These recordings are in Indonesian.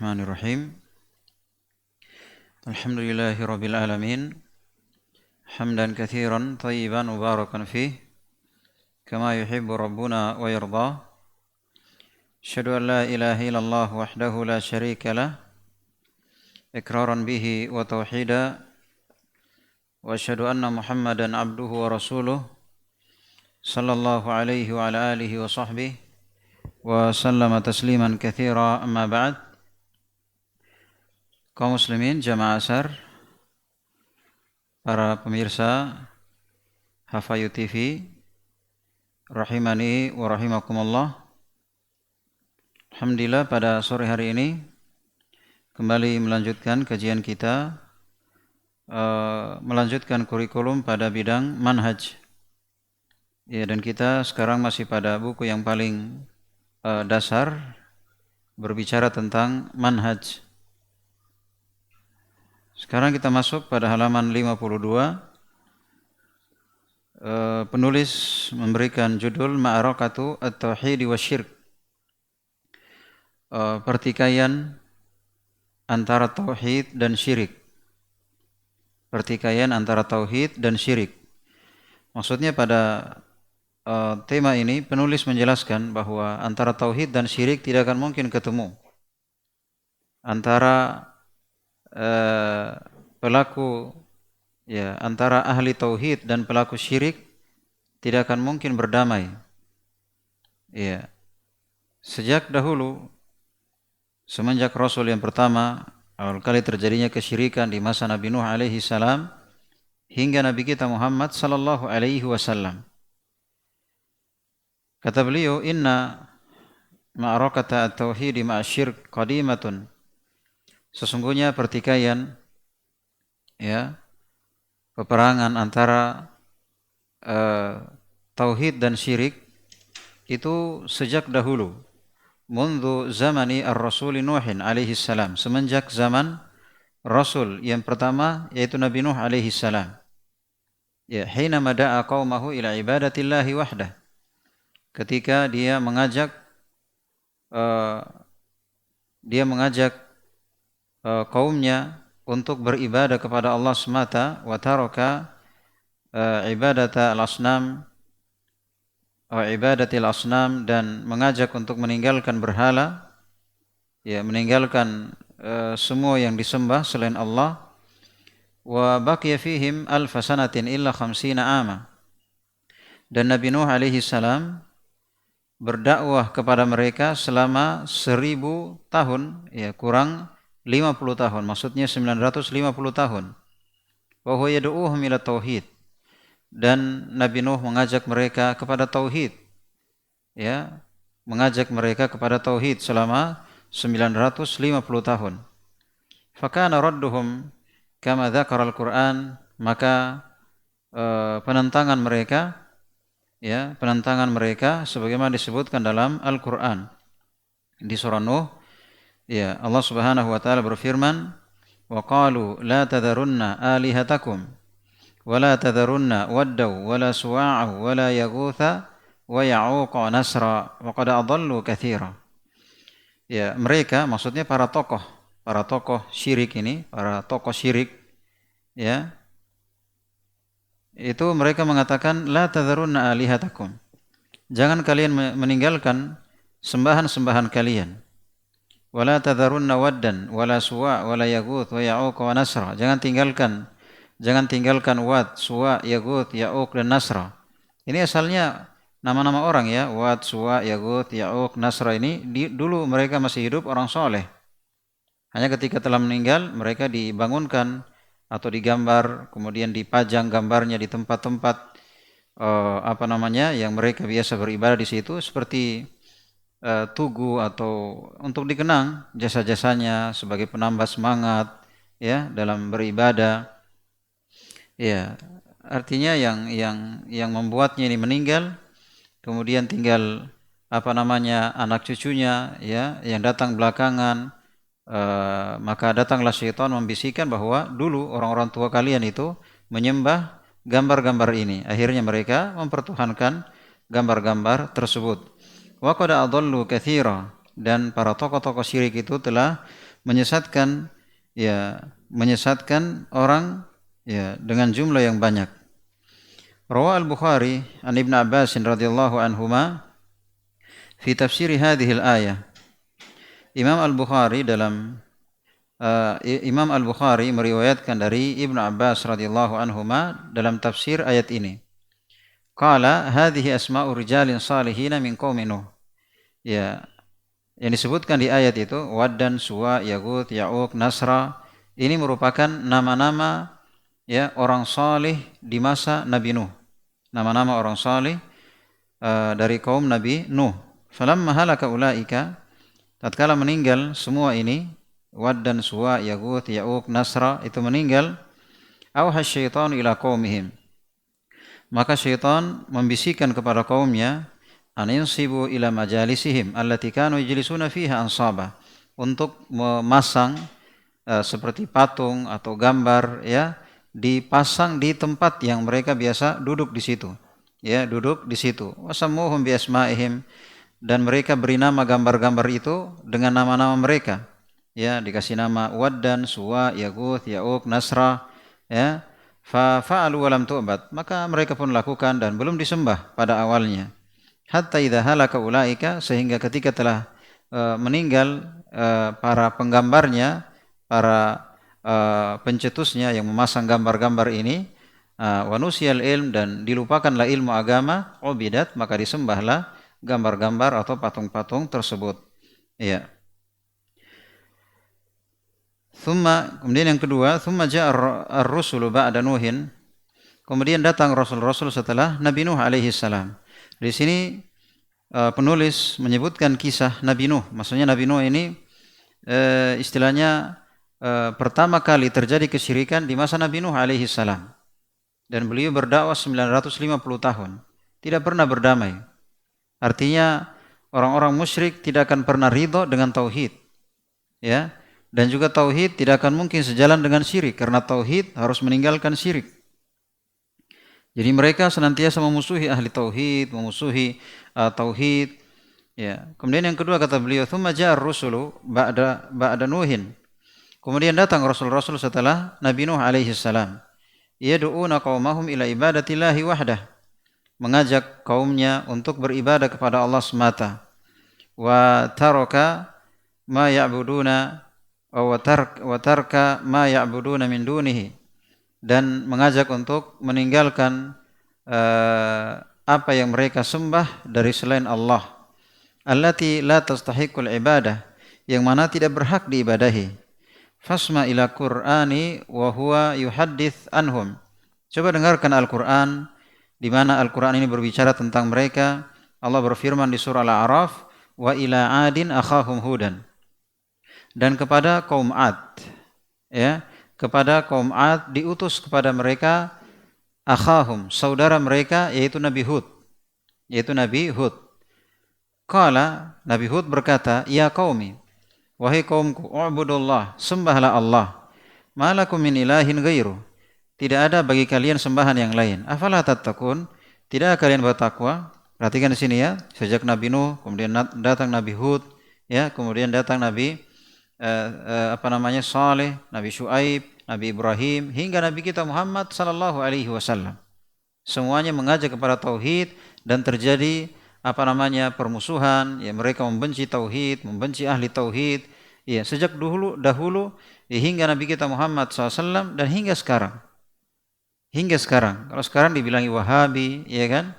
Bismillahirrahmanirrahim. Alhamdulillahirabbil alamin. Hamdan katsiran thayyiban mubarakan fih kama yuhibbu rabbuna wa yarda. Asyhadu an la ilaha illallah wahdahu la syarika lah iqraran bihi wa tauhida wa asyhadu anna Muhammadan abduhu wa rasuluh sallallahu alaihi wa ala alihi wa sahbihi wa sallama tasliman katsira amma ba'd. Kaum muslimin jamaah asar, para pemirsa Hafayu TV, rahimani wa rahimakumullah. Alhamdulillah pada sore hari ini kembali melanjutkan kajian kita, melanjutkan kurikulum pada bidang manhaj. Ya, dan kita sekarang masih pada buku yang paling dasar, berbicara tentang manhaj. Sekarang kita masuk pada halaman 52. Penulis memberikan judul Ma'arakatu At-Tauhid wa Syirk. Pertikaian antara tauhid dan syirik. Pertikaian antara tauhid dan syirik. Maksudnya pada tema ini penulis menjelaskan bahwa antara tauhid dan syirik tidak akan mungkin ketemu. Antara ahli tauhid dan pelaku syirik tidak akan mungkin berdamai. Ya. Sejak dahulu, semenjak Rasul yang pertama, awal kali terjadinya kesyirikan di masa Nabi Nuh alaihi salam hingga Nabi kita Muhammad sallallahu alaihi wasallam. Kata beliau, inna ma'arakata at-tauhid ma'asyirk qadimatun. Sesungguhnya pertikaian, peperangan antara tauhid dan syirik itu sejak dahulu. Mundu zamani ar-Rasul Nuhin alaihi salam, semenjak zaman Rasul yang pertama yaitu Nabi Nuh alaihi salam. Ya, hina mada'a qaumahu ila ibadatillahi wahdah. Ketika dia mengajak kaumnya untuk beribadah kepada Allah semata, wa taraka ibadatil asnam, dan mengajak untuk meninggalkan berhala, meninggalkan semua yang disembah selain Allah. Wa baqiya fihim alfa sanatin illa 50 ama. Dan Nabi Nuh alaihi salam berdakwah kepada mereka selama 1000 tahun, kurang 50 tahun, maksudnya 950 tahun. Wa huwa yad'uuhum ila tauhid. Dan Nabi Nuh mengajak mereka kepada tauhid. Mengajak mereka kepada tauhid selama 950 tahun. Fakana radduhum kama dzakara al-Qur'an, maka penentangan mereka sebagaimana disebutkan dalam Al-Qur'an. Di surah Nuh, Allah Subhanahu wa taala berfirman, wa qalu la tadharunna alihatakum wa la tadharunna waddaw wa la suwa'a wa la yaghutha wa ya'uqa wa nasra wa qad adallu katsira. Mereka, maksudnya para tokoh syirik ini, para tokoh syirik, itu mereka mengatakan la tadharunna alihatakum. Jangan kalian meninggalkan sembahan-sembahan kalian. Wala tadharunna waddan wala suwa wala yaghut wa ya'uq wa nasra. Jangan tinggalkan Wad, Suwa, Yaghut, Ya'uq dan Nasra. Ini asalnya nama-nama orang, Wad, Suwa, Yaghut, Ya'uq, Nasra ini dulu mereka masih hidup orang soleh. Hanya ketika telah meninggal mereka dibangunkan atau digambar, kemudian dipajang gambarnya di tempat-tempat yang mereka biasa beribadah di situ, seperti tugu atau untuk dikenang jasa-jasanya sebagai penambah semangat dalam beribadah. Artinya yang membuatnya ini meninggal, kemudian tinggal anak cucunya yang datang belakangan, maka datanglah syaitan membisikkan bahwa dulu orang-orang tua kalian itu menyembah gambar-gambar ini. Akhirnya mereka mempertuhankan gambar-gambar tersebut. Wa qad adallu katsira, dan para tokoh-tokoh syirik itu telah menyesatkan menyesatkan orang ya dengan jumlah yang banyak. Rawa al-Bukhari an Ibn Abbas radhiyallahu anhuma fi tafsir hadhihi al-ayah. Imam Al-Bukhari meriwayatkan dari Ibnu Abbas radhiyallahu anhuma dalam tafsir ayat ini. Qala hadhihi asma'u rijalin salihin min qaumi Nuh. Ya, yang disebutkan di ayat itu Waddan, Suwa, Yaghut, Ya'uq, Nasra, ini merupakan nama-nama ya orang salih di masa Nabi Nuh. Nama-nama orang salih dari kaum Nabi Nuh. Falamma halaka ulaika, tatkala meninggal semua ini, Waddan, Suwa, Yaghut, Ya'uq, Nasra itu meninggal, awha syaitan ila qaumihim. Maka syaitan membisikkan kepada kaumnya, aninsibu ila majalisihim allati kanu yajlisuna fiha ansaba, untuk memasang seperti patung atau gambar ya, dipasang di tempat yang mereka biasa duduk di situ. Ya, duduk di situ. Wasammuhum bi asma'ihim, dan mereka beri nama gambar-gambar itu dengan nama-nama mereka. Ya, dikasih nama Waddan, Suwa, Yaghut, Ya'uq, Nasra, ya. Fa fa'alu wa lam tu'bad, maka mereka pun lakukan dan belum disembah pada awalnya. Hatta idza halaka ulaika, sehingga ketika telah meninggal para penggambarnya, para pencetusnya yang memasang gambar-gambar ini, wa nusiyal ilm, dan dilupakanlah ilmu agama, ubidat, maka disembahlah gambar-gambar atau patung-patung tersebut. Ya. Kemudian yang kedua, thumma ja'a ar-rusulu ba'da Nuhin. Kemudian datang rasul-rasul setelah Nabi Nuh alaihi salam. Di sini penulis menyebutkan kisah Nabi Nuh. Maksudnya Nabi Nuh ini istilahnya pertama kali terjadi kesyirikan di masa Nabi Nuh alaihi salam. Dan beliau berdakwah 950 tahun. Tidak pernah berdamai. Artinya orang-orang musyrik tidak akan pernah ridho dengan tauhid. Ya. Dan juga tauhid tidak akan mungkin sejalan dengan syirik, karena tauhid harus meninggalkan syirik. Jadi mereka senantiasa memusuhi ahli tauhid, memusuhi tauhid. Ya. Kemudian yang kedua kata beliau, "Tsumma ja'a ar-rusulu ba'da Nuhin." Kemudian datang rasul-rasul setelah Nabi Nuh alaihi salam. Yad'una qaumahum ila ibadatillahi wahdah. Mengajak kaumnya untuk beribadah kepada Allah semata. Wa taraka ma ya'buduna wa tarka ma ya'buduna min dunihi, dan mengajak untuk meninggalkan apa yang mereka sembah dari selain Allah. Allati la tastahiqul ibadah, yang mana tidak berhak diibadahi. Fasma ila Qur'ani wa huwa yuhaddits anhum. Coba dengarkan Al-Qur'an, di mana Al-Qur'an ini berbicara tentang mereka. Allah berfirman di surah Al-A'raf, wa ila 'adin akhahum hudan. Dan kepada kaum Ad, ya, kepada kaum Ad diutus kepada mereka akhahum, saudara mereka, yaitu Nabi Hud. Qala, Nabi Hud berkata, ya qaumi, wahai kaumku, u'budullah, sembahlah Allah, malakum min ilahin ghairu, tidak ada bagi kalian sembahan yang lain. Afala tattaqun, tidak kalian bertakwa? Perhatikan di sini ya, sejak Nabi Nuh, kemudian datang Nabi Hud, ya, kemudian datang Nabi Saleh, Nabi Syuaib, Nabi Ibrahim, hingga Nabi kita Muhammad sallallahu alaihi wasallam. Semuanya mengajak kepada tauhid, dan terjadi permusuhan, ya, mereka membenci tauhid, membenci ahli tauhid, ya, sejak dahulu ya, hingga Nabi kita Muhammad SAW, dan hingga sekarang. Kalau sekarang dibilangi Wahabi, ya kan?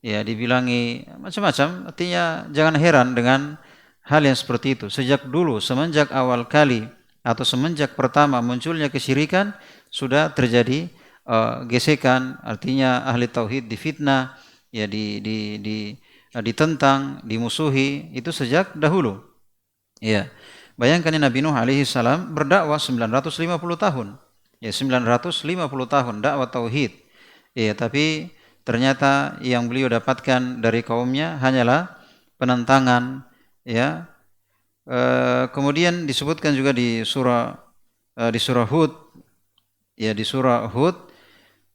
Ya, dibilangi macam-macam. Artinya jangan heran dengan hal yang seperti itu. Sejak dulu, semenjak awal kali atau semenjak pertama munculnya kesyirikan, sudah terjadi gesekan. Artinya ahli tauhid difitnah, ya, ditentang, dimusuhi, itu sejak dahulu. Ya. Bayangkan Nabi Nuh alaihi salam berdakwah 950 tahun. Ya, 950 tahun dakwah tauhid. Ya, tapi ternyata yang beliau dapatkan dari kaumnya hanyalah penentangan. Ya, kemudian disebutkan juga di surah Hud, ya, di surah Hud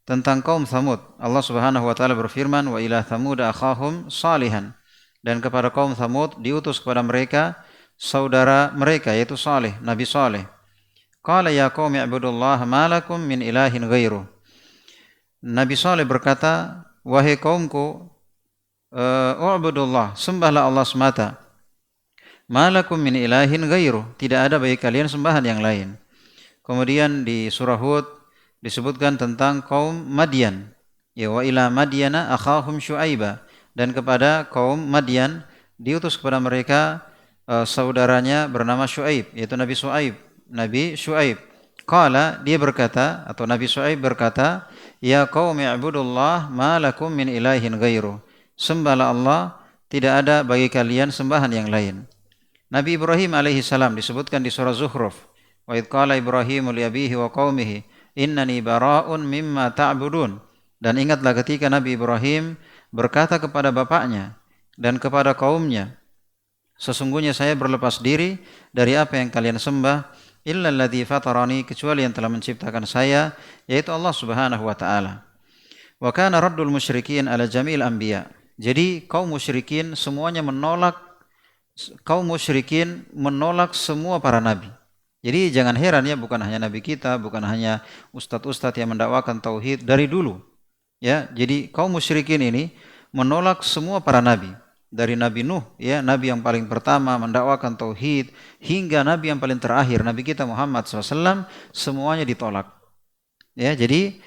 tentang kaum Tsamud. Allah Subhanahu wa taala berfirman, wa ila Tsamud akhahum salihan, dan kepada kaum Tsamud diutus kepada mereka saudara mereka yaitu Saleh, Nabi Saleh. Qala ya qaumi ibudullaha ma lakum min ilahin ghairuh. Nabi Saleh berkata, wahai kaumku, u'budullah, sembahlah Allah semata. Ma lakum min ilahin ghairuh, tidak ada bagi kalian sembahan yang lain. Kemudian di surah Hud disebutkan tentang kaum Madian. Ya, wa ila Madyana akhahum Syuaiba, dan kepada kaum Madian diutus kepada mereka saudaranya bernama Syuaib, yaitu Nabi Syuaib. Nabi Syuaib. Qala, dia berkata, atau Nabi Syuaib berkata, ya qaumi ibudullah ma lakum min ilahin ghairuh. Sembahlah Allah, tidak ada bagi kalian sembahan yang lain. Nabi Ibrahim alaihi salam disebutkan di surah Zukhruf. Wa idh qala Ibrahimu li abihi wa qaumihi innani bara'un mimma ta'budun. Dan ingatlah ketika Nabi Ibrahim berkata kepada bapaknya dan kepada kaumnya, sesungguhnya saya berlepas diri dari apa yang kalian sembah, illa alladzi fatarani, kecuali yang telah menciptakan saya, yaitu Allah Subhanahu wa taala. Wa kana raddul musyrikin ala jamil anbiya. Jadi kaum musyrikin semuanya menolak semua para nabi. Jadi jangan heran ya, bukan hanya nabi kita, bukan hanya ustadz-ustadz yang mendakwakan tauhid dari dulu. Ya, jadi kaum musyrikin ini menolak semua para nabi. Dari Nabi Nuh, ya, nabi yang paling pertama mendakwakan tauhid, hingga nabi yang paling terakhir, Nabi kita Muhammad SAW, semuanya ditolak. Ya, jadi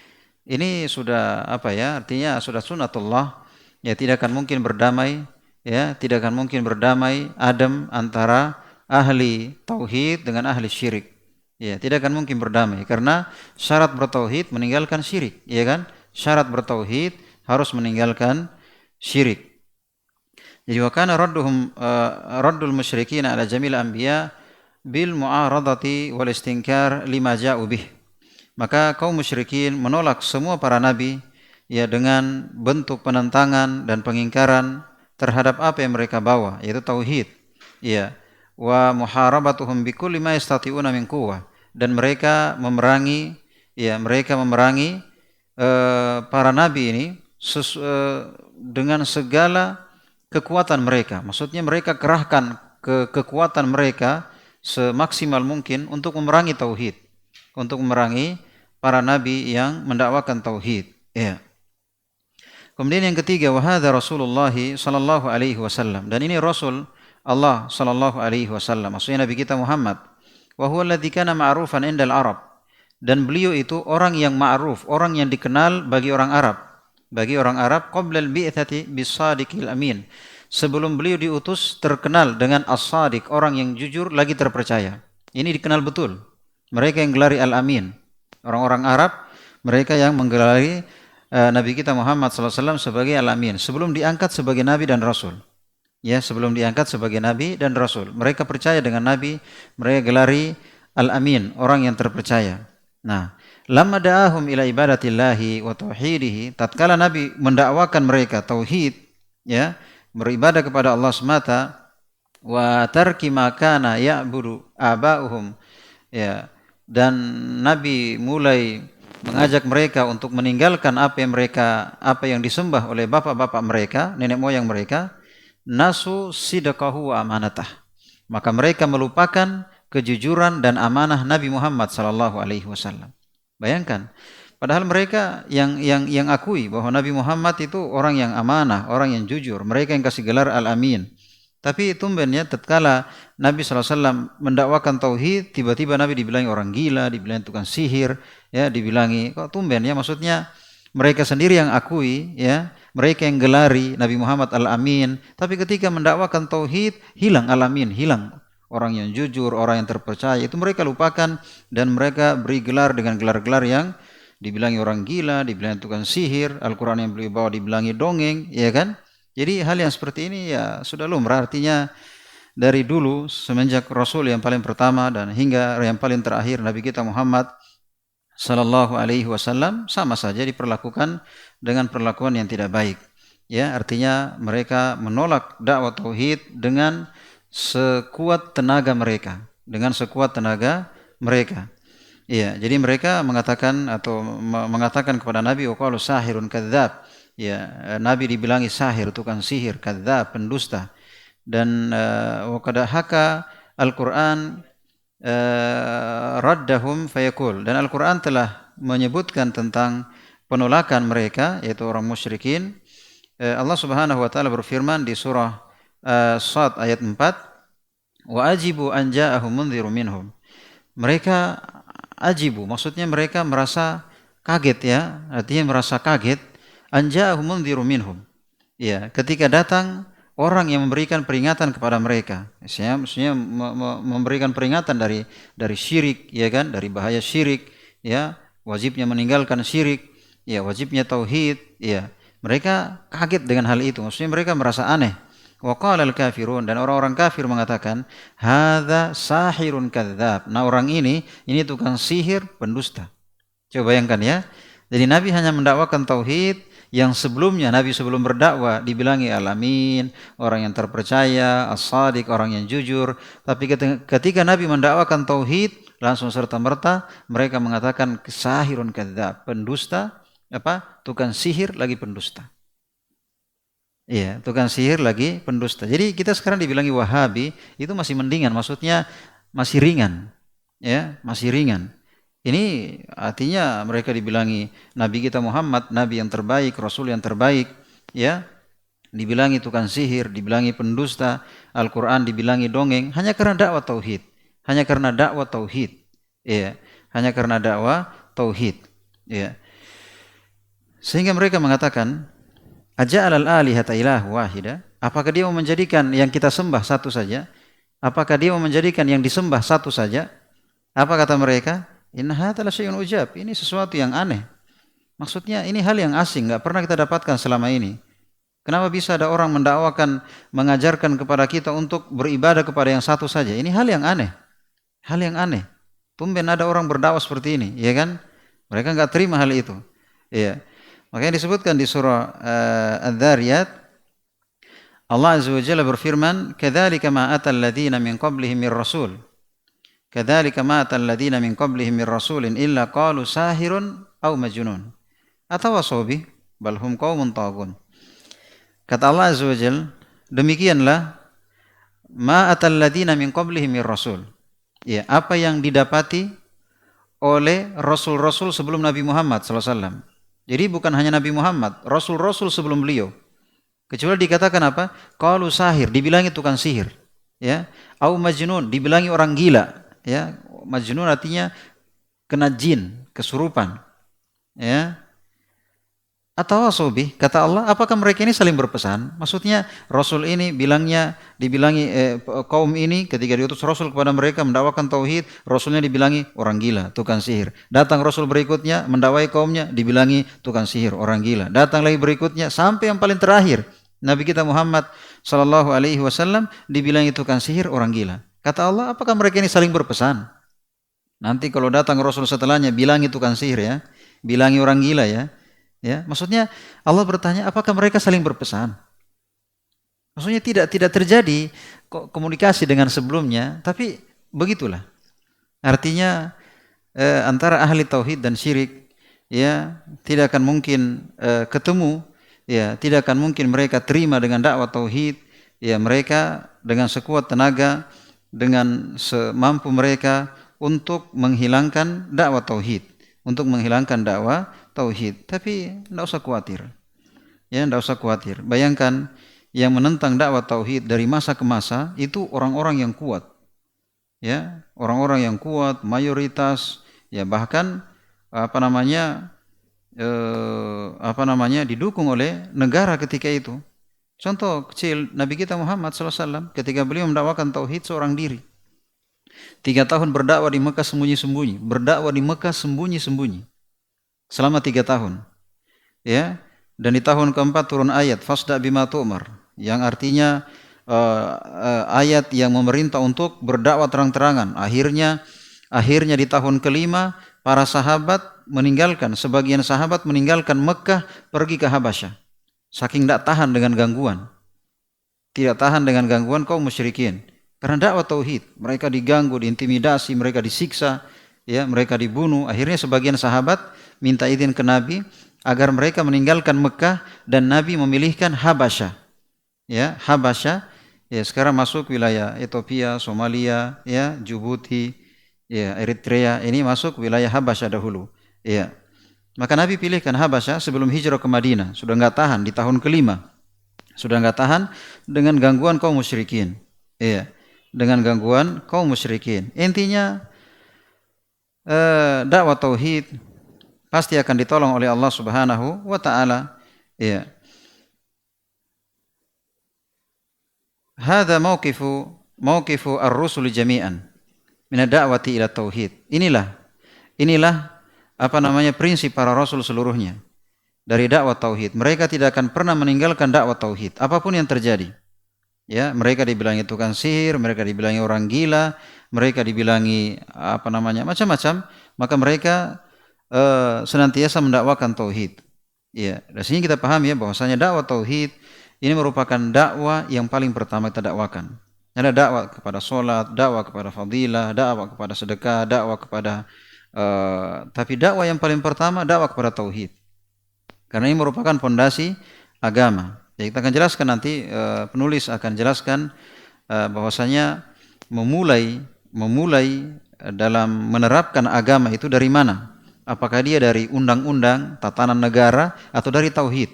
ini sudah artinya sudah sunnatullah. Ya, tidak akan mungkin berdamai, ya, tidak akan mungkin berdamai adem antara ahli tauhid dengan ahli syirik. Ya, tidak akan mungkin berdamai karena syarat bertauhid meninggalkan syirik, ya kan? Syarat bertauhid harus meninggalkan syirik. Jadi wa kana raddul musyrikin ala jamil anbiya bil mu'aradati wal istinkar lima ja'u bih. Maka kaum musyrikin menolak semua para nabi ya dengan bentuk penentangan dan pengingkaran terhadap apa yang mereka bawa, yaitu tauhid. Ya, wa muharabatuhum bikulli ma yastati'una min quwwah, dan mereka memerangi para nabi ini dengan segala kekuatan mereka. Maksudnya mereka kerahkan kekuatan mereka semaksimal mungkin untuk memerangi tauhid, untuk memerangi para nabi yang mendakwakan tauhid. Ya. Kemudian yang ketiga, wa hadza Rasulullah sallallahu alaihi wasallam, dan ini Rasul Allah sallallahu alaihi wasallam, maksudnya Nabi kita Muhammad. Wa huwa alladzi kana ma'rufan indal Arab, dan beliau itu orang yang ma'ruf, orang yang dikenal bagi orang Arab. Bagi orang Arab qabla al-bi'tsati bis-sadiqil amin. Sebelum beliau diutus terkenal dengan as-sadiq, orang yang jujur lagi terpercaya. Ini dikenal betul. Mereka yang gelari al-amin. Orang-orang Arab, mereka yang menggelari Nabi kita Muhammad SAW sebagai al-amin. Sebelum diangkat sebagai Nabi dan Rasul. Ya, sebelum diangkat sebagai Nabi dan Rasul. Mereka percaya dengan Nabi, mereka gelari al-amin, orang yang terpercaya. Nah, lamma da'ahum ila ibadatillahi wa tauhidihi, tatkala Nabi mendakwakan mereka tauhid, ya, beribadah kepada Allah semata, wa tarki ma kana ya'budu aba'uhum, ya, dan Nabi mulai mengajak mereka untuk meninggalkan apa yang disembah oleh bapak-bapak mereka, nenek moyang mereka, nasu sidaqahu wa amanatah. Maka mereka melupakan kejujuran dan amanah Nabi Muhammad sallallahu alaihi wasallam. Bayangkan, padahal mereka yang akui bahwa Nabi Muhammad itu orang yang amanah, orang yang jujur, mereka yang kasih gelar al-amin. Tapi tumbennya tatkala Nabi SAW mendakwakan tauhid, tiba-tiba Nabi dibilangi orang gila, dibilangi tukang sihir, ya, dibilangi kok tumben ya, maksudnya mereka sendiri yang akui, ya, mereka yang gelari Nabi Muhammad al-amin, tapi ketika mendakwakan tauhid hilang al-amin, hilang orang yang jujur, orang yang terpercaya, itu mereka lupakan dan mereka beri gelar dengan gelar-gelar yang dibilangi orang gila, dibilangi tukang sihir, Al-Quran yang beliau bawa dibilangi dongeng, ya kan? Jadi hal yang seperti ini ya sudah lumrah, artinya dari dulu semenjak Rasul yang paling pertama dan hingga yang paling terakhir Nabi kita Muhammad sallallahu alaihi wasallam sama saja diperlakukan dengan perlakuan yang tidak baik. Ya, artinya mereka menolak dakwah tauhid dengan sekuat tenaga mereka, Iya, jadi mereka mengatakan kepada Nabi, waqalu sahirun kadzdzab. Ya, Nabi dibilangi sahir, tukang sihir, kadzdzab, pendusta. Dan waqad haka Al-Quran raddahum fayaqul, dan Al-Quran telah menyebutkan tentang penolakan mereka, yaitu orang musyrikin. Allah Subhanahu wa taala berfirman di surah Shad ayat 4, wa ajibu an ja'ahum mundhirum minhum. Mereka ajibu, maksudnya mereka merasa kaget, ya, artinya merasa kaget, an ja'ahum mundhirum minhum. Ya, ketika datang orang yang memberikan peringatan kepada mereka, maksudnya memberikan peringatan dari syirik, ya kan, dari bahaya syirik, ya, wajibnya meninggalkan syirik, ya, wajibnya tauhid, ya. Mereka kaget dengan hal itu, maksudnya mereka merasa aneh. Wa qala al-kafirun, dan orang-orang kafir mengatakan, hadza sahirun kadzdzab. Nah, orang ini tukang sihir, pendusta. Coba bayangkan, ya. Jadi Nabi hanya mendakwakan tauhid yang sebelumnya Nabi sebelum berdakwah dibilangi alamin, orang yang terpercaya, as-sadiq, orang yang jujur. Tapi ketika Nabi mendakwakan tauhid, langsung serta-merta mereka mengatakan sahirun kadzdzab, pendusta, tukang sihir lagi pendusta. Iya, tukang sihir lagi pendusta. Jadi kita sekarang dibilangi Wahabi itu masih mendingan, maksudnya masih ringan. Ya, masih ringan. Ini artinya mereka dibilangi Nabi kita Muhammad, Nabi yang terbaik, Rasul yang terbaik, ya. Dibilangi tukang sihir, dibilangi pendusta, Al-Quran dibilangi dongeng, hanya karena dakwah tauhid. Hanya karena dakwah tauhid. Ya, hanya karena dakwah tauhid. Ya. Sehingga mereka mengatakan, aja'alal alihata ilahu wahida? Apakah dia mau menjadikan yang kita sembah satu saja? Apakah dia mau menjadikan yang disembah satu saja? Apa kata mereka? Inna hadza la syai'un ujab. Ini sesuatu yang aneh. Maksudnya ini hal yang asing, enggak pernah kita dapatkan selama ini. Kenapa bisa ada orang mendakwakan, mengajarkan kepada kita untuk beribadah kepada yang satu saja? Ini hal yang aneh. Hal yang aneh. Tumben ada orang berdakwah seperti ini, ya kan? Mereka enggak terima hal itu. Iya. Makanya disebutkan di surah Adz-Dzariyat, Allah Azza wa Jalla berfirman, kadzalika ma atal ladzina min qablihim mir rasul. Kadzalika ma atal ladzina min qablihim mir rasulin illa qalu sahirun aw majnun. Atawasaw bih bal hum qaumun taghun. Kata Allah Azza wa Jalla, demikianlah ma atal ladzina min qablihim mir rasul. Ya, apa yang didapati oleh rasul-rasul sebelum Nabi Muhammad sallallahu alaihi wasallam. Jadi bukan hanya Nabi Muhammad, rasul-rasul sebelum beliau. Kecuali dikatakan apa? Qalu sahir, dibilangi tukang sihir, ya. Au majnun, dibilangi orang gila, ya. Majnun artinya kena jin, kesurupan, ya. Atau asobih, kata Allah, apakah mereka ini saling berpesan? Maksudnya Rasul ini dibilangi kaum ini ketika diutus Rasul kepada mereka mendakwakan tauhid, Rasulnya dibilangi orang gila, tukang sihir. Datang Rasul berikutnya mendakwai kaumnya, dibilangi tukang sihir, orang gila. Datang lagi berikutnya sampai yang paling terakhir, Nabi kita Muhammad sallallahu alaihi wasallam dibilangi tukang sihir, orang gila. Kata Allah, apakah mereka ini saling berpesan? Nanti kalau datang Rasul setelahnya bilangi tukang sihir, ya, bilangi orang gila, ya. Ya, maksudnya Allah bertanya, apakah mereka saling berpesan? Maksudnya tidak terjadi komunikasi dengan sebelumnya, tapi begitulah. Artinya antara ahli tauhid dan syirik, ya, tidak akan mungkin ketemu, ya, tidak akan mungkin mereka terima dengan dakwah tauhid, ya, mereka dengan sekuat tenaga, dengan semampu mereka untuk menghilangkan dakwah tauhid, untuk menghilangkan dakwah tauhid. Tapi tidak usah khawatir, ya, tidak usah khawatir. Bayangkan yang menentang dakwah tauhid dari masa ke masa itu orang-orang yang kuat, ya, orang-orang yang kuat, mayoritas, ya, bahkan didukung oleh negara ketika itu. Contoh kecil, Nabi kita Muhammad SAW ketika beliau mendakwakan tauhid seorang diri, 3 tahun berdakwah di Mekah sembunyi-sembunyi, berdakwah di Mekah sembunyi-sembunyi selama 3 tahun, ya. Dan di tahun keempat turun ayat fasda bima tu'mar, yang artinya ayat yang memerintah untuk berdakwah terang-terangan. Akhirnya di tahun kelima para sahabat sebagian sahabat meninggalkan Mekah pergi ke Habasyah, saking tidak tahan dengan gangguan, tidak tahan dengan gangguan kaum musyrikin. Karena dakwah tauhid, mereka diganggu, diintimidasi, mereka disiksa, ya, mereka dibunuh. Akhirnya sebagian sahabat minta izin ke Nabi agar mereka meninggalkan Mekah dan Nabi memilihkan Habasyah. Ya, Habasyah, Ya, sekarang masuk wilayah Ethiopia, Somalia, ya, Djibouti, ya, Eritrea, ini masuk wilayah Habasyah dahulu. Ya. Maka Nabi pilihkan Habasyah sebelum hijrah ke Madinah. Sudah nggak tahan di tahun kelima. Sudah nggak tahan dengan gangguan kaum musyrikin. Iya, dengan gangguan kaum musyrikin. Intinya dakwah tauhid pasti akan ditolong oleh Allah Subhanahu wa taala. Iya. Hadza mauqifu ar-rusul jami'an min ad-da'wati ila tauhid. Inilah apa namanya prinsip para rasul seluruhnya dari dakwah tauhid. Mereka tidak akan pernah meninggalkan dakwah tauhid apapun yang terjadi. Ya, mereka dibilangi tukang sihir, mereka dibilangi orang gila, mereka dibilangi apa namanya macam-macam, maka mereka senantiasa mendakwakan tauhid. Ya, dari sini kita paham ya bahwasanya dakwah tauhid ini merupakan dakwah yang paling pertama kita dakwakan. Ada dakwah kepada solat, dakwah kepada fadilah, dakwah kepada sedekah, dakwah kepada tapi dakwah yang paling pertama dakwah kepada tauhid. Karena ini merupakan fondasi agama. Ya, kita akan jelaskan nanti, penulis akan jelaskan bahwasanya memulai dalam menerapkan agama itu dari mana? Apakah dia dari undang-undang, tatanan negara, atau dari tauhid,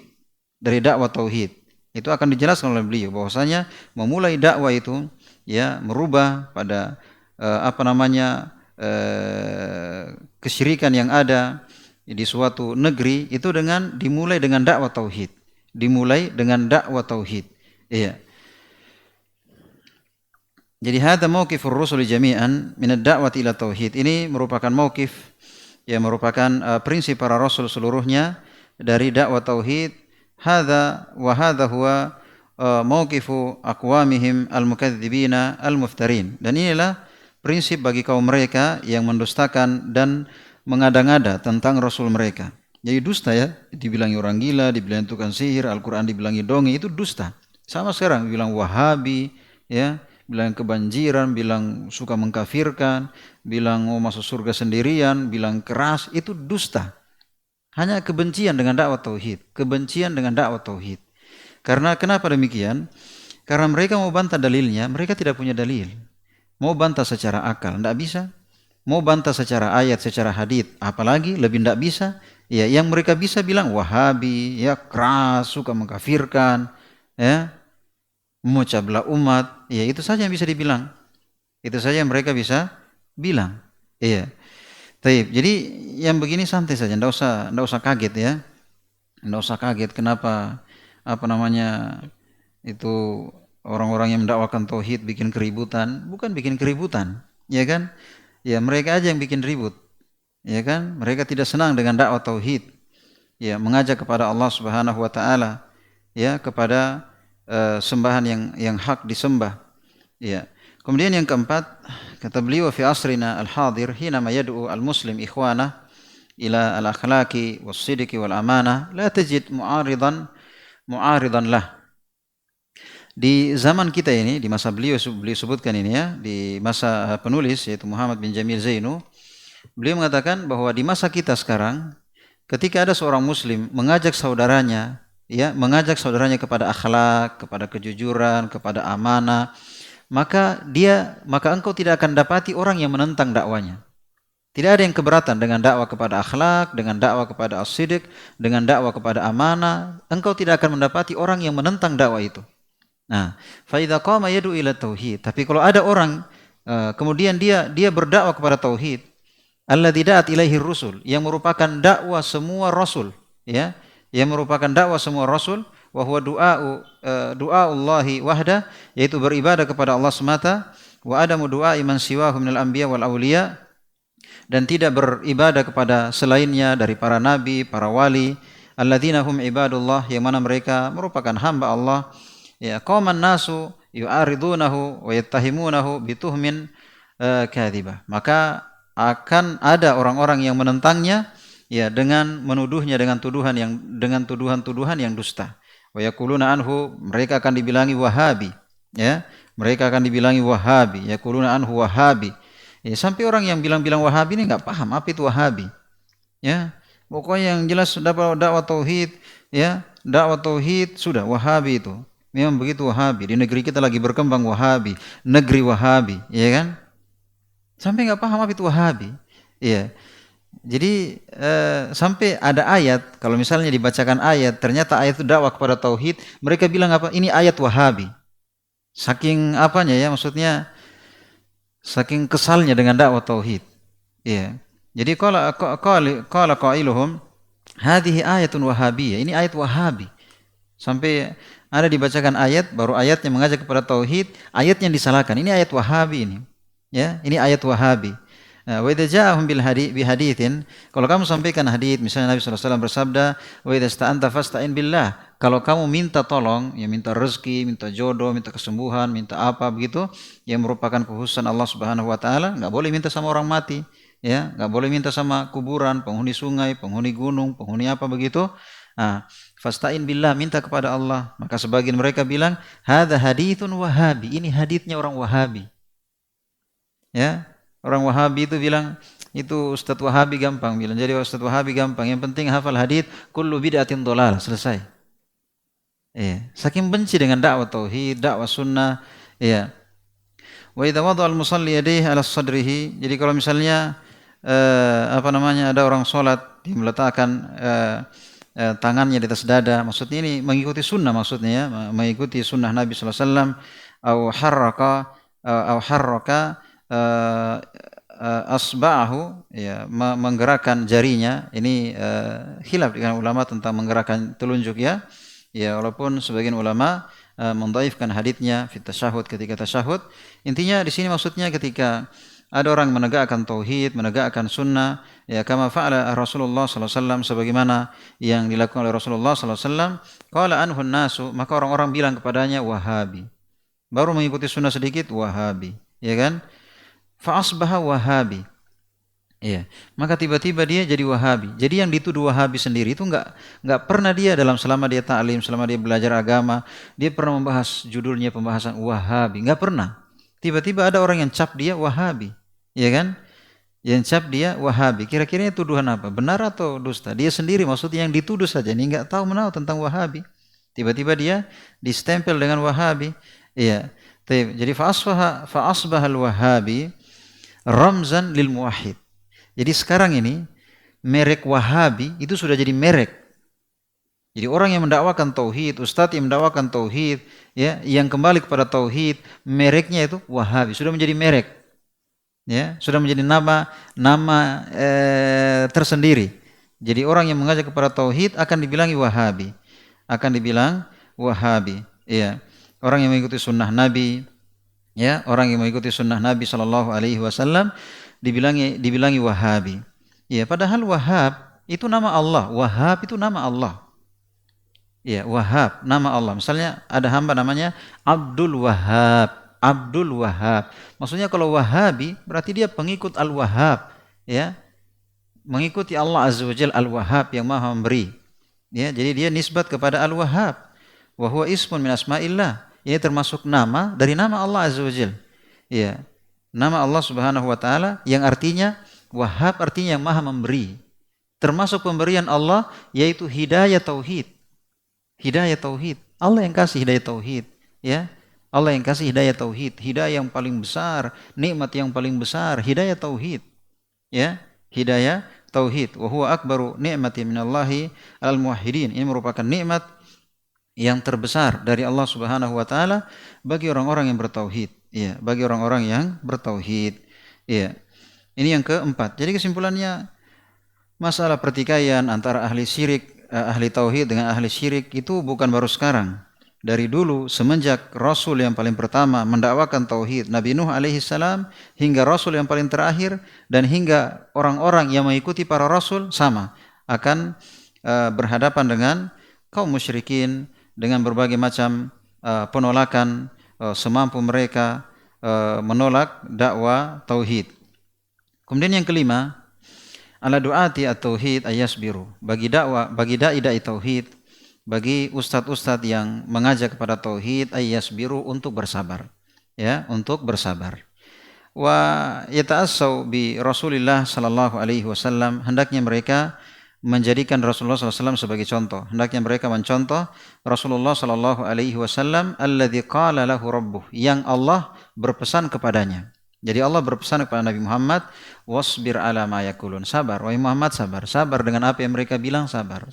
dari dakwah tauhid? Itu akan dijelaskan oleh beliau bahwasanya memulai dakwah itu ya merubah pada apa namanya kesyirikan yang ada di suatu negeri itu dimulai dengan dakwah tauhid. Dimulai dengan dakwah tauhid. Iya. Jadi hadza mauqifur rusul jami'an min ad-da'wati ila tauhid. Ini merupakan mauqif, ya merupakan prinsip para rasul seluruhnya dari dakwah tauhid. Hadza huwa mauqifu aqwamihim al-mukadzibina al-muftarin. Dan inilah prinsip bagi kaum mereka yang mendustakan dan mengada-ngada tentang rasul mereka. Jadi dusta ya, dibilangi orang gila, dibilangi tukang sihir, Al-Quran dibilangi dongeng, itu dusta. Sama sekarang bilang Wahabi, ya, bilang kebanjiran, bilang suka mengkafirkan, bilang mau masuk surga sendirian, bilang keras, itu dusta. Hanya kebencian dengan dakwah tauhid, kebencian dengan dakwah tauhid. Karena kenapa demikian? Karena mereka mau bantah dalilnya, mereka tidak punya dalil. Mau bantah secara akal, tidak bisa. Mau bantah secara ayat, secara hadits, apalagi lebih tidak bisa. Ya, yang mereka bisa bilang Wahabi, ya keras, suka mengkafirkan, ya memecah belah umat, ya itu saja yang bisa dibilang. Itu saja yang mereka bisa bilang. Iya. Jadi yang begini santai saja, enggak usah kaget ya. Enggak usah kaget kenapa apa namanya itu orang-orang yang mendakwakan tauhid bikin keributan, bukan bikin keributan, ya kan? Ya mereka aja yang bikin ribut. Ya kan, mereka tidak senang dengan dakwah tauhid, ya mengajak kepada Allah Subhanahu wa taala, ya kepada sembahan yang hak disembah, ya. Kemudian yang keempat, kata beliau fi asrina al-hadir hina ma yad'u al-muslim ikhwana ila al-akhlaqi was-sidqi wal amanah la tajid mu'aridan lah. Di zaman kita ini, di masa beliau sebutkan ini ya, di masa penulis yaitu Muhammad bin Jamil Zainu, beliau mengatakan bahwa di masa kita sekarang, ketika ada seorang muslim mengajak saudaranya, ya, mengajak saudaranya kepada akhlak, kepada kejujuran, kepada amanah, maka engkau tidak akan dapati orang yang menentang dakwanya. Tidak ada yang keberatan dengan dakwah kepada akhlak, dengan dakwah kepada as-sidq, dengan dakwah kepada amanah. Engkau tidak akan mendapati orang yang menentang dakwah itu. Nah, fa idza qama yad'u ila tauhid. Tapi kalau ada orang kemudian dia berdakwah kepada tauhid, alladzi da'at ilaihi rusul, yang merupakan dakwah semua rasul, ya, yang merupakan dakwah semua rasul, wa huwa du'aullahi wahda, yaitu beribadah kepada Allah semata, wa adamu du'a man siwahu minal anbiya wal auliya, dan tidak beribadah kepada selainnya dari para nabi, para wali, alladzina hum ibadullah, yang mana mereka merupakan hamba Allah, ya, qauman nasu yu'aridunahu wa yattahimunahu bituhmin kadhibah. Maka akan ada orang-orang yang menentangnya, ya, dengan menuduhnya dengan tuduhan-tuduhan yang dusta. Wa yaquluna anhu, mereka akan dibilangi Wahabi, ya, mereka akan dibilangi Wahabi, yaquluna anhu Wahabi. Ya, sampai orang yang bilang-bilang Wahabi ini enggak paham apa itu Wahabi. Ya, pokoknya yang jelas dakwah tauhid, ya, dakwah tauhid sudah Wahabi itu. Memang begitu Wahabi. Di negeri kita lagi berkembang Wahabi, negeri Wahabi, ya kan? Sampai nggak paham apa itu Wahabi. Iya. Jadi sampai ada ayat, kalau misalnya dibacakan ayat, ternyata ayat itu dakwah kepada tauhid, mereka bilang apa? Ini ayat Wahabi. Saking apanya ya, maksudnya saking kesalnya dengan dakwah tauhid. Iya. Jadi qala qailuhum hadhihi ayatun wahabiyah. Ini ayat Wahabi. Sampai ada dibacakan ayat, baru ayatnya mengajak kepada tauhid, ayatnya disalahkan. Ini ayat Wahabi ini. Ya, ini ayat Wahabi. Wa idza ja'ahum bi haditsin, kalau kamu sampaikan hadits, misalnya Nabi SAW bersabda, wa idza sta'anta fasta'in billah. Kalau kamu minta tolong, ya minta rezeki, minta jodoh, minta kesembuhan, minta apa begitu, yang merupakan kekhususan Allah Subhanahu wa taala, enggak boleh minta sama orang mati, ya, enggak boleh minta sama kuburan, penghuni sungai, penghuni gunung, penghuni apa begitu. Nah, fasta'in billah, minta kepada Allah. Maka sebagian mereka bilang, hadza haditsun wahabi. Ini haditsnya orang Wahabi. Ya, orang Wahabi itu bilang itu Ustadz Wahabi gampang bilang. Jadi Ustadz Wahabi gampang. Yang penting hafal hadits, kullu bid'atin dhalal, selesai. Iya, saking benci dengan dakwah tauhid, dakwah sunnah, iya. Wa idza wada'a al-musalli yadayhi 'ala sadrihi. Jadi kalau misalnya ada orang salat, dia meletakkan tangannya di atas dada, maksudnya ini mengikuti sunnah, maksudnya ya, mengikuti sunnah Nabi sallallahu alaihi wasallam, au harraka asba'ahu, ya, menggerakkan jarinya. Ini khilaf dengan ulama tentang menggerakkan telunjuk, ya. Ya, walaupun sebagian ulama mendhaifkan haditsnya fi tasyahud, ketika tasyahud. Intinya di sini maksudnya ketika ada orang menegakkan tauhid, menegakkan sunnah, ya, kama fa'ala Rasulullah sallallahu alaihi wasallam, sebagaimana yang dilakukan oleh Rasulullah sallallahu alaihi wasallam, qala anhu nasu, maka orang-orang bilang kepadanya Wahabi. Baru mengikuti sunnah sedikit Wahabi, ya kan? Fa asbaha Wahabi. Iya, maka tiba-tiba dia jadi Wahabi. Jadi yang dituduh Wahabi sendiri itu enggak pernah dia selama dia ta'lim, selama dia belajar agama, dia pernah membahas judulnya pembahasan Wahabi, enggak pernah. Tiba-tiba ada orang yang cap dia Wahabi, ya kan? Yang cap dia Wahabi. Kira-kira tuduhan apa? Benar atau dusta? Dia sendiri maksudnya yang dituduh saja, ini enggak tahu menahu tentang Wahabi. Tiba-tiba dia distempel dengan Wahabi. Iya. Jadi fa asbaha al-Wahabi ramzan lil muwahhid. Jadi sekarang ini merek Wahabi itu sudah jadi merek. Jadi orang yang mendakwakan tauhid, ustadz yang mendakwakan tauhid, ya, yang kembali kepada tauhid, mereknya itu Wahabi, sudah menjadi merek. Ya, sudah menjadi nama tersendiri. Jadi orang yang mengajak kepada tauhid akan dibilangi Wahabi. Akan dibilang Wahabi. Ya. Orang yang mengikuti sunnah Nabi, ya, orang yang mengikuti sunnah Nabi sallallahu alaihi wasallam dibilangi Wahabi. Ya, padahal Wahab itu nama Allah. Wahab itu nama Allah. Ya, Wahab nama Allah. Misalnya ada hamba namanya Abdul Wahab. Abdul Wahab. Maksudnya kalau Wahabi berarti dia pengikut Al-Wahhab, ya. Mengikuti Allah Azza wa Jalla Al-Wahhab yang Maha memberi. Ya, jadi dia nisbat kepada Al-Wahhab. Wa huwa ismun min asma'illah. Ini termasuk nama dari nama Allah Azza wa Jalla. Ya. Nama Allah Subhanahu wa taala yang artinya Wahhab, artinya yang Maha memberi. Termasuk pemberian Allah yaitu hidayah tauhid. Hidayah tauhid. Allah yang kasih hidayah tauhid, ya. Allah yang kasih hidayah tauhid, hidayah yang paling besar, nikmat yang paling besar, hidayah tauhid. Ya, hidayah tauhid. Wa huwa akbaru ni'matin minallahi alal muwahhidin. Ini merupakan nikmat yang terbesar dari Allah Subhanahu wa taala bagi orang-orang yang bertauhid. Ya, bagi orang-orang yang bertauhid. Ya. Ini yang keempat. Jadi kesimpulannya, masalah pertikaian antara ahli syirik, ahli tauhid dengan ahli syirik itu bukan baru sekarang. Dari dulu, semenjak Rasul yang paling pertama mendakwakan tauhid, Nabi Nuh alaihi salam, hingga Rasul yang paling terakhir, dan hingga orang-orang yang mengikuti para Rasul, sama akan berhadapan dengan kaum musyrikin dengan berbagai macam penolakan, semampu mereka menolak dakwah tauhid. Kemudian yang kelima, ala du'ati at-tauhid ayasbiru. Bagi dai tauhid, bagi ustadz-ustadz yang mengajak kepada tauhid, ayasbiru, untuk bersabar, ya, untuk bersabar. Wa yata'assau bi Rasulillah sallallahu alaihi wasallam, hendaknya mereka menjadikan Rasulullah SAW sebagai contoh. Hendaknya mereka mencontoh Rasulullah SAW alladzi qala lahu rabbuh, yang Allah berpesan kepadanya. Jadi Allah berpesan kepada Nabi Muhammad, wasbir ala ma yaqulun, sabar wahai Muhammad, sabar dengan apa yang mereka bilang, sabar.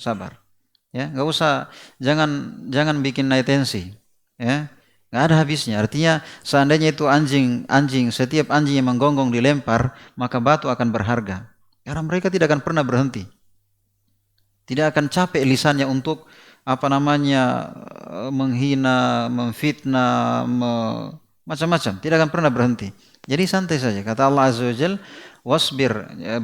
Ya, enggak usah, jangan bikin naik tensi. Ya. Enggak ada habisnya. Artinya seandainya itu anjing, setiap anjing yang menggonggong dilempar, maka batu akan berharga. Karena mereka tidak akan pernah berhenti. Tidak akan capek lisannya untuk menghina, memfitnah, macam-macam. Tidak akan pernah berhenti. Jadi santai saja. Kata Allah Azza wa Jalla, wasbir,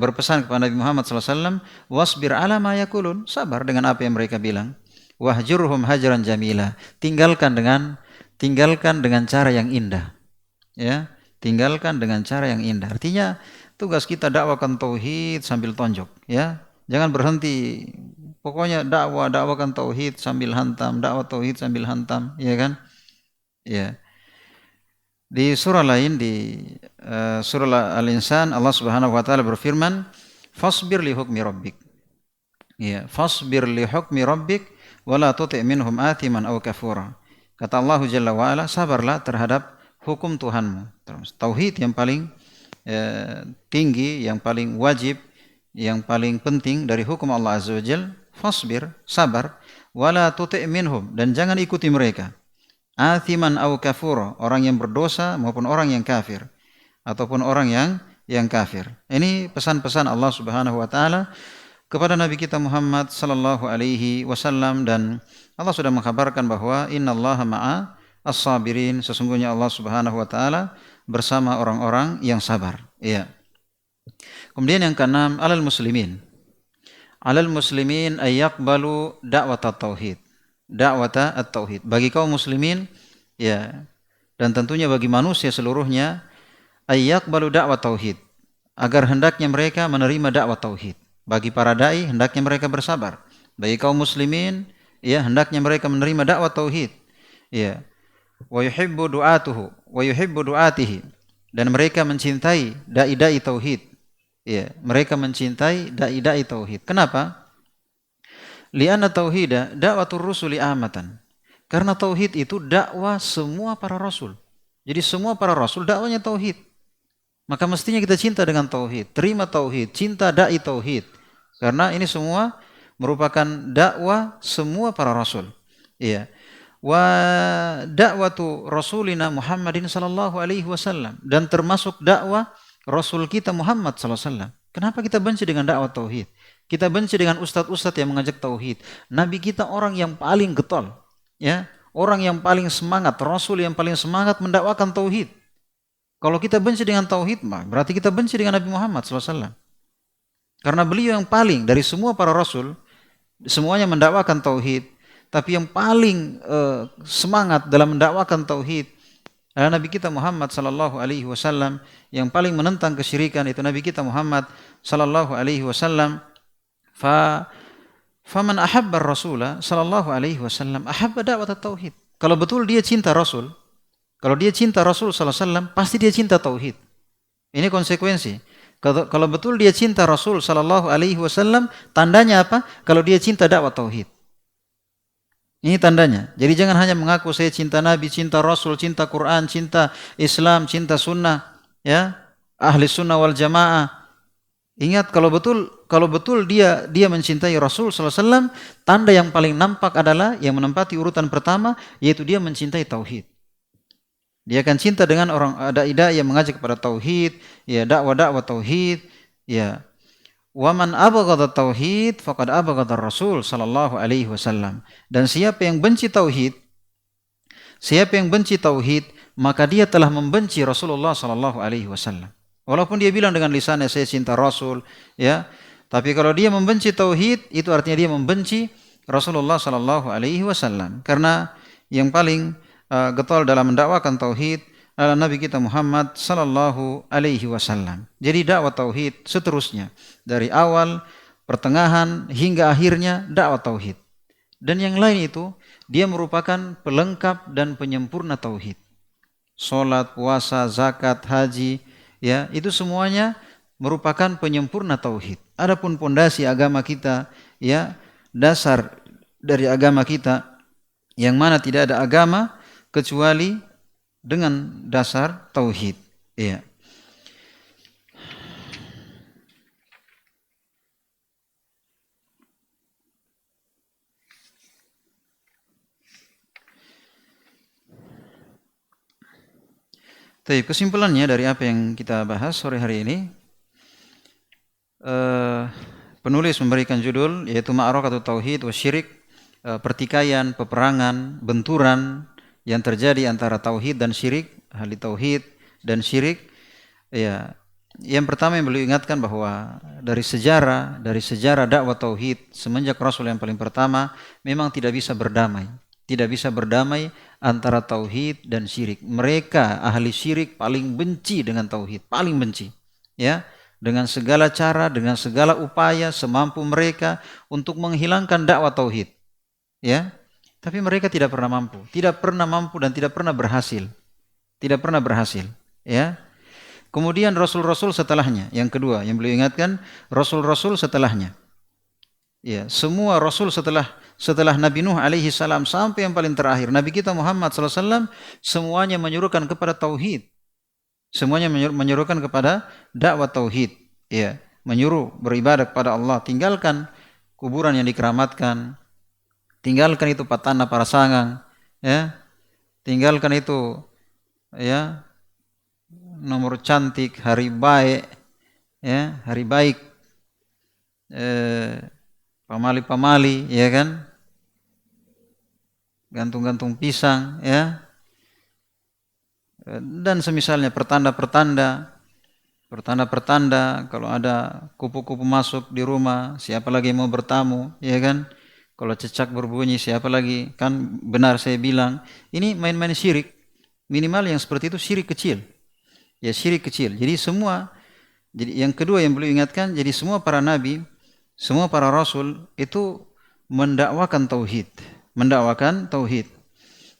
berpesan kepada Nabi Muhammad SAW, wasbir ala ma yaqulun, sabar dengan apa yang mereka bilang. Wahjurhum hajran jamila, tinggalkan dengan cara yang indah. Ya, tinggalkan dengan cara yang indah. Artinya tugas kita dakwakan tauhid sambil tonjok, ya. Jangan berhenti. Pokoknya dakwakan tauhid sambil hantam, ya kan? Ya. Di surah lain, di surah Al-Insan, Allah Subhanahu wa taala berfirman, "Fasbir li hukmi rabbik." Ya, "Fasbir li hukmi rabbik wa la tuti' minhum athiman aw kafura." Kata Allah Jalla wa ala, sabarlah terhadap hukum Tuhanmu. Terus tauhid yang paling tinggi, yang paling wajib, yang paling penting dari hukum Allah Azza wa Jalla. Fasbir, sabar, wala tuti' minhum, dan jangan ikuti mereka. Athiman aw kafura, orang yang berdosa maupun orang yang kafir, ataupun orang yang kafir. Ini pesan-pesan Allah Subhanahu wa taala kepada Nabi kita Muhammad sallallahu alaihi wasallam, dan Allah sudah mengkabarkan bahwa innallaha ma'a as-sabirin, sesungguhnya Allah Subhanahu wa taala bersama orang-orang yang sabar. Iya. Kemudian yang keenam, alal muslimin ay yaqbalu da'wat at-tauhid. Da'wat at-tauhid. Bagi kaum muslimin, ya, dan tentunya bagi manusia seluruhnya, ay yaqbalu da'wat tauhid, agar hendaknya mereka menerima dakwah tauhid. Bagi para dai, hendaknya mereka bersabar. Bagi kaum muslimin, ya, hendaknya mereka menerima dakwah tauhid. Ya. Wa yuhibbu du'atihi, dan mereka mencintai dai-dai tauhid. Ya, mereka mencintai dai-dai tauhid. Kenapa? Li'anna tauhida da'watur rusuli amatan. Karena tauhid itu dakwah semua para rasul. Jadi semua para rasul dakwanya tauhid. Maka mestinya kita cinta dengan tauhid, terima tauhid, cinta dai tauhid. Karena ini semua merupakan dakwah semua para rasul. Iya. Wa da'watu rasulina Muhammadin sallallahu alaihi wasallam, dan termasuk dakwah Rasul kita Muhammad SAW. Kenapa kita benci dengan dakwah tauhid? Kita benci dengan ustadz-ustadz yang mengajak tauhid. Nabi kita orang yang paling getol, ya, orang yang paling semangat, Rasul yang paling semangat mendakwakan tauhid. Kalau kita benci dengan tauhid, berarti kita benci dengan Nabi Muhammad SAW. Karena beliau yang paling dari semua para Rasul, semuanya mendakwakan tauhid, tapi yang paling semangat dalam mendakwakan tauhid adalah Nabi kita Muhammad sallallahu alaihi wasallam. Yang paling menentang kesyirikan itu Nabi kita Muhammad sallallahu alaihi wasallam. Faman ahabba ar-rasula sallallahu alaihi wasallam ahabba da'wat at-tauhid. Kalau betul dia cinta Rasul, kalau dia cinta Rasul sallallahu alaihi wasallam, pasti dia cinta tauhid. Ini konsekuensi. Kalau betul dia cinta Rasul sallallahu alaihi wasallam, tandanya apa? Kalau dia cinta dakwah tauhid. Ini tandanya. Jadi jangan hanya mengaku saya cinta Nabi, cinta Rasul, cinta Quran, cinta Islam, cinta Sunnah, ya, ahli Sunnah wal Jamaah. Ingat, kalau betul dia mencintai Rasul sallallahu alaihi wasallam, tanda yang paling nampak adalah yang menempati urutan pertama, yaitu dia mencintai tauhid. Dia akan cinta dengan orang dai-dai yang mengajak kepada tauhid, ya, dakwah tauhid, ya. Wa man abghadha tauhid faqad abghadha Rasul sallallahu alaihi wasallam. Dan siapa yang benci tauhid, maka dia telah membenci Rasulullah sallallahu alaihi wasallam. Walaupun dia bilang dengan lisannya saya cinta Rasul, ya, tapi kalau dia membenci tauhid, itu artinya dia membenci Rasulullah sallallahu alaihi wasallam. Karena yang paling getol dalam mendakwakan tauhid adalah Nabi kita Muhammad sallallahu alaihi wasallam. Jadi dakwah tauhid seterusnya, dari awal, pertengahan hingga akhirnya dakwah tauhid. Dan yang lain itu dia merupakan pelengkap dan penyempurna tauhid. Salat, puasa, zakat, haji, ya, itu semuanya merupakan penyempurna tauhid. Adapun pondasi agama kita, ya, dasar dari agama kita, yang mana tidak ada agama kecuali dengan dasar tauhid. Ya. Tapi kesimpulannya dari apa yang kita bahas sore hari ini, penulis memberikan judul yaitu Ma'rakatul Tauhid wa Syirik, pertikaian, peperangan, benturan yang terjadi antara tauhid dan syirik, ahli tauhid dan syirik. Ya, yang pertama yang beliau ingatkan bahwa dari sejarah dakwah tauhid semenjak Rasul yang paling pertama memang tidak bisa berdamai. Tidak bisa berdamai antara tauhid dan syirik. Mereka ahli syirik paling benci dengan tauhid, paling benci. Ya, dengan segala cara, dengan segala upaya semampu mereka untuk menghilangkan dakwah tauhid. Ya, tapi mereka tidak pernah mampu dan tidak pernah berhasil. Tidak pernah berhasil, ya. Kemudian rasul-rasul setelahnya, yang kedua yang beliau ingatkan, rasul-rasul setelahnya. Ya, semua rasul setelah Nabi Nuh alaihi salam sampai yang paling terakhir Nabi kita Muhammad sallallahu alaihi wasallam, semuanya menyuruhkan kepada tauhid. Semuanya menyuruhkan kepada dakwah tauhid, ya, menyuruh beribadah kepada Allah, tinggalkan kuburan yang dikeramatkan, tinggalkan itu patana para sangang, ya, tinggalkan itu, ya, nomor cantik, hari baik, ya, hari baik, pamali-pamali, ya kan, gantung-gantung pisang, ya, dan semisalnya pertanda-pertanda, kalau ada kupu-kupu masuk di rumah, siapa lagi yang mau bertamu, ya kan, kalau cecak berbunyi, siapa lagi, kan benar saya bilang, ini main-main syirik, minimal yang seperti itu syirik kecil, ya, syirik kecil. Jadi yang kedua yang beliau ingatkan, jadi semua para nabi, semua para rasul itu mendakwakan tauhid.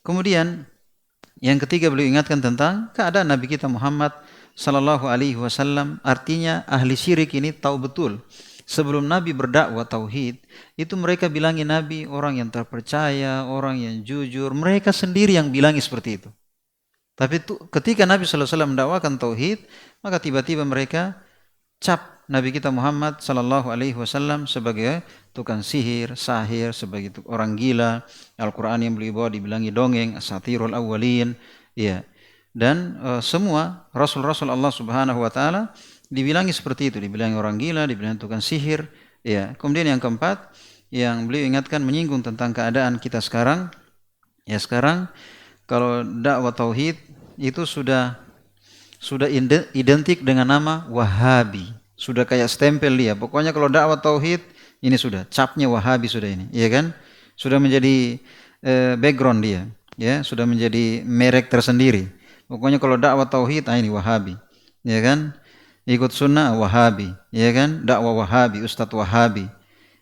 Kemudian yang ketiga beliau ingatkan tentang keadaan Nabi kita Muhammad sallallahu alaihi wasallam, artinya ahli syirik ini tahu betul sebelum Nabi berdakwah tauhid, itu mereka bilangi Nabi orang yang terpercaya, orang yang jujur, mereka sendiri yang bilangi seperti itu. Tapi ketika Nabi sallallahu alaihi wasallam mendakwakan tauhid, maka tiba-tiba mereka cap Nabi kita Muhammad sallallahu alaihi wasallam sebagai tukang sihir, sahir, sebagai orang gila. Al-Qur'an yang beliau bawa dibilangi dongeng, asatirul awwalin, ya. Dan semua rasul-rasul Allah Subhanahu wa taala dibilangi seperti itu, dibilangi orang gila, dibilangi tukang sihir, ya. Kemudian yang keempat yang beliau ingatkan menyinggung tentang keadaan kita sekarang. Ya, sekarang kalau dakwah tauhid itu sudah identik dengan nama Wahabi. Sudah kayak stempel dia. Pokoknya kalau dakwah tauhid ini sudah capnya Wahabi sudah ini, ya kan? Sudah menjadi background dia, ya, sudah menjadi merek tersendiri. Pokoknya kalau dakwah tauhid ini Wahabi, ya kan? Ikut sunnah Wahabi, ya kan? Dakwah Wahabi, Ustadz Wahabi.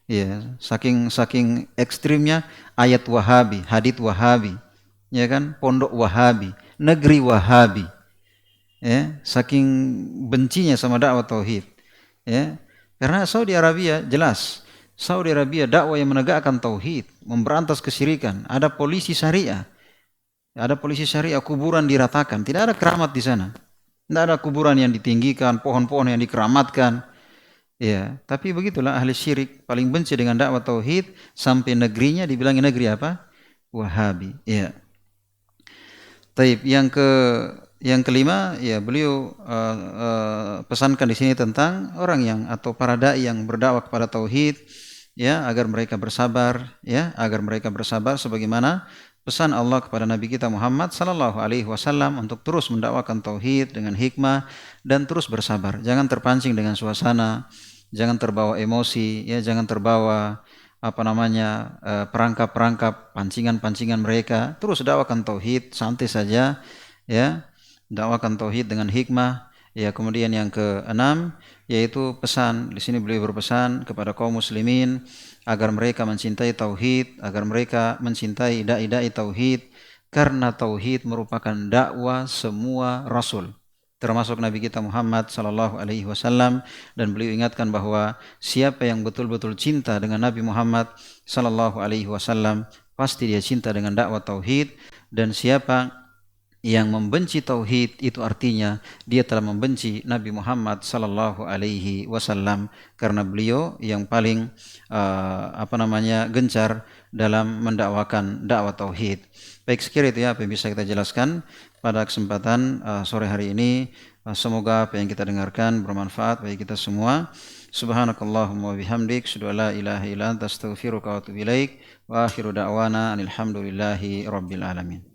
Ya, saking ekstrimnya ayat Wahabi, hadits Wahabi, ya kan? Pondok Wahabi, negeri Wahabi. Ya, saking bencinya sama dakwah tauhid, ya, karena Saudi Arabia jelas, Saudi Arabia dakwah yang menegakkan tauhid, memberantas kesyirikan, ada polisi syariah, kuburan diratakan, tidak ada keramat di sana, tidak ada kuburan yang ditinggikan, pohon-pohon yang dikeramatkan, ya, tapi begitulah ahli syirik paling benci dengan dakwah tauhid, sampai negerinya dibilangi negeri apa? Wahabi, ya. Taib, yang kelima, ya, beliau pesankan di sini tentang orang yang atau para dai yang berdakwah kepada tauhid, ya, agar mereka bersabar, sebagaimana pesan Allah kepada Nabi kita Muhammad sallallahu alaihi wasallam untuk terus mendakwakan tauhid dengan hikmah dan terus bersabar. Jangan terpancing dengan suasana, jangan terbawa emosi, ya, jangan terbawa perangkap-perangkap pancingan-pancingan mereka. Terus dakwakan tauhid santai saja, ya. Dakwakan tauhid dengan hikmah, ya. Kemudian yang keenam yaitu pesan, di sini beliau berpesan kepada kaum muslimin agar mereka mencintai tauhid, agar mereka mencintai dai-dai tauhid, karena tauhid merupakan dakwah semua rasul. termasuk Nabi kita Muhammad sallallahu alaihi wasallam, dan beliau ingatkan bahwa siapa yang betul-betul cinta dengan Nabi Muhammad sallallahu alaihi wasallam pasti dia cinta dengan dakwah tauhid, dan siapa yang membenci tauhid itu artinya dia telah membenci Nabi Muhammad sallallahu alaihi wasallam, karena beliau yang paling gencar dalam mendakwakan dakwah tauhid. Baik, sekiranya itu ya apa yang bisa kita jelaskan pada kesempatan sore hari ini. Semoga apa yang kita dengarkan bermanfaat bagi kita semua. Subhanakallahumma wa bihamdik, asyhadu an la ilaha illa anta, astaghfiruka wa atubu ilaik. Wa akhiru da'wana alhamdulillahi rabbil alamin.